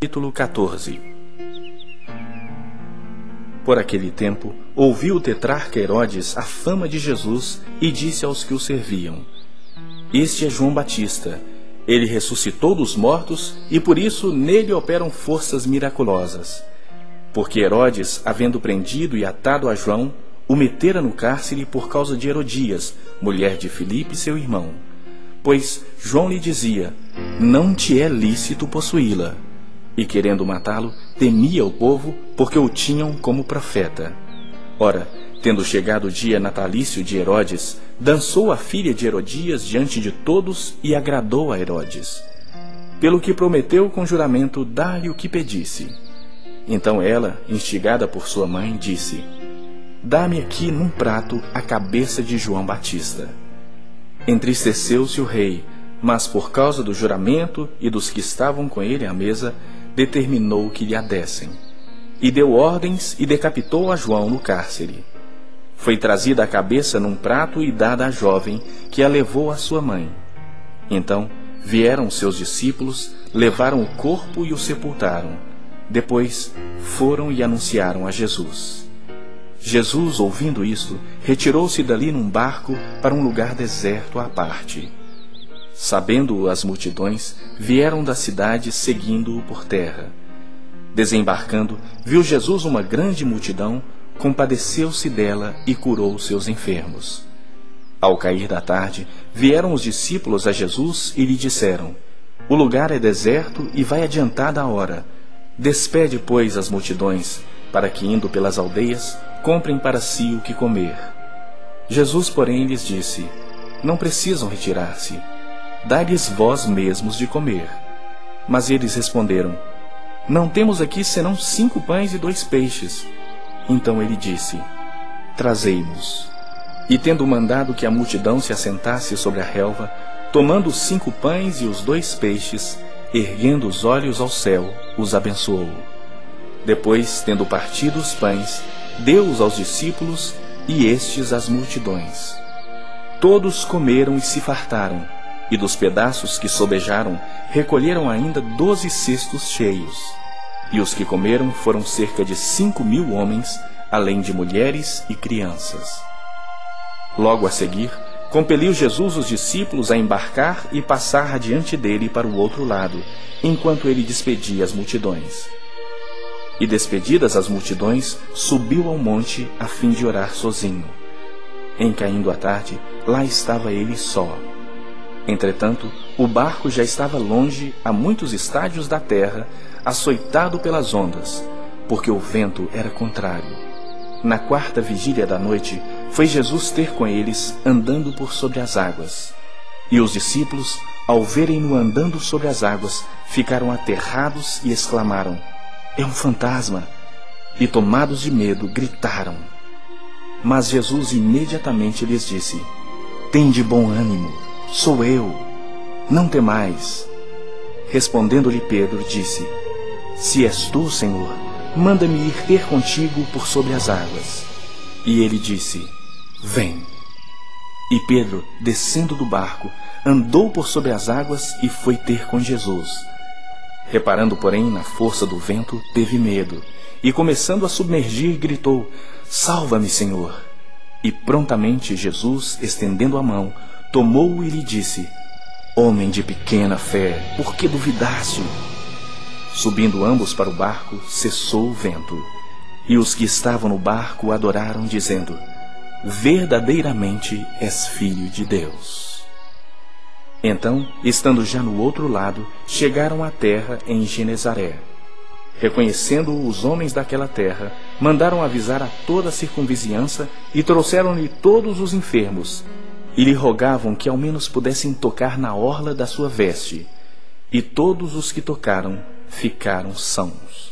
Capítulo 14. Por aquele tempo, ouviu o tetrarca Herodes a fama de Jesus e disse aos que o serviam: Este é João Batista. Ele ressuscitou dos mortos e por isso nele operam forças miraculosas. Porque Herodes, havendo prendido e atado a João, o metera no cárcere por causa de Herodias, mulher de Filipe, seu irmão. Pois João lhe dizia: Não te é lícito possuí-la. E querendo matá-lo, temia o povo, porque o tinham como profeta. Ora, tendo chegado o dia natalício de Herodes, dançou a filha de Herodias diante de todos e agradou a Herodes. Pelo que prometeu com juramento dar-lhe o que pedisse. Então ela, instigada por sua mãe, disse: Dá-me aqui num prato a cabeça de João Batista. Entristeceu-se o rei, mas por causa do juramento e dos que estavam com ele à mesa, determinou que lhe a dessem. E deu ordens e decapitou a João no cárcere. Foi trazida a cabeça num prato e dada à jovem, que a levou à sua mãe. Então vieram seus discípulos, levaram o corpo e o sepultaram. Depois foram e anunciaram a Jesus. Jesus, ouvindo isto, retirou-se dali num barco para um lugar deserto à parte. Sabendo-o as multidões, vieram da cidade seguindo-o por terra. Desembarcando, viu Jesus uma grande multidão, compadeceu-se dela e curou seus enfermos. Ao cair da tarde, vieram os discípulos a Jesus e lhe disseram: O lugar é deserto e vai adiantada a hora. Despede, pois, as multidões, para que, indo pelas aldeias, comprem para si o que comer. Jesus, porém, lhes disse: Não precisam retirar-se. Dai-lhes vós mesmos de comer. Mas eles responderam: Não temos aqui senão 5 pães e 2 peixes. Então ele disse: Trazei-mos. E tendo mandado que a multidão se assentasse sobre a relva, tomando os 5 pães e os 2 peixes, erguendo os olhos ao céu, os abençoou. Depois, tendo partido os pães, deu-os aos discípulos e estes às multidões. Todos comeram e se fartaram, e dos pedaços que sobejaram, recolheram ainda 12 cestos cheios. E os que comeram foram cerca de 5.000 homens, além de mulheres e crianças. Logo a seguir, compeliu Jesus os discípulos a embarcar e passar adiante dele para o outro lado, enquanto ele despedia as multidões. E despedidas as multidões, subiu ao monte a fim de orar sozinho. Em caindo a tarde, lá estava ele só. Entretanto, o barco já estava longe, a muitos estádios da terra, açoitado pelas ondas, porque o vento era contrário. Na 4ª vigília da noite, foi Jesus ter com eles, andando por sobre as águas. E os discípulos, ao verem-no andando sobre as águas, ficaram aterrados e exclamaram: É um fantasma! E tomados de medo, gritaram. Mas Jesus imediatamente lhes disse: Tende bom ânimo. Sou eu, não temais. Respondendo-lhe Pedro, disse: Se és tu, Senhor, manda-me ir ter contigo por sobre as águas. E ele disse: Vem. E Pedro, descendo do barco, andou por sobre as águas e foi ter com Jesus. Reparando, porém, na força do vento, teve medo, e começando a submergir, gritou: Salva-me, Senhor! E prontamente Jesus, estendendo a mão, tomou-o e lhe disse: Homem de pequena fé, por que duvidaste? Subindo ambos para o barco, cessou o vento. E os que estavam no barco o adoraram, dizendo: Verdadeiramente és filho de Deus. Então, estando já no outro lado, chegaram à terra em Genezaré. Reconhecendo-o os homens daquela terra, mandaram avisar a toda a circunvizinhança e trouxeram-lhe todos os enfermos, e lhe rogavam que ao menos pudessem tocar na orla da sua veste. E todos os que tocaram ficaram sãos.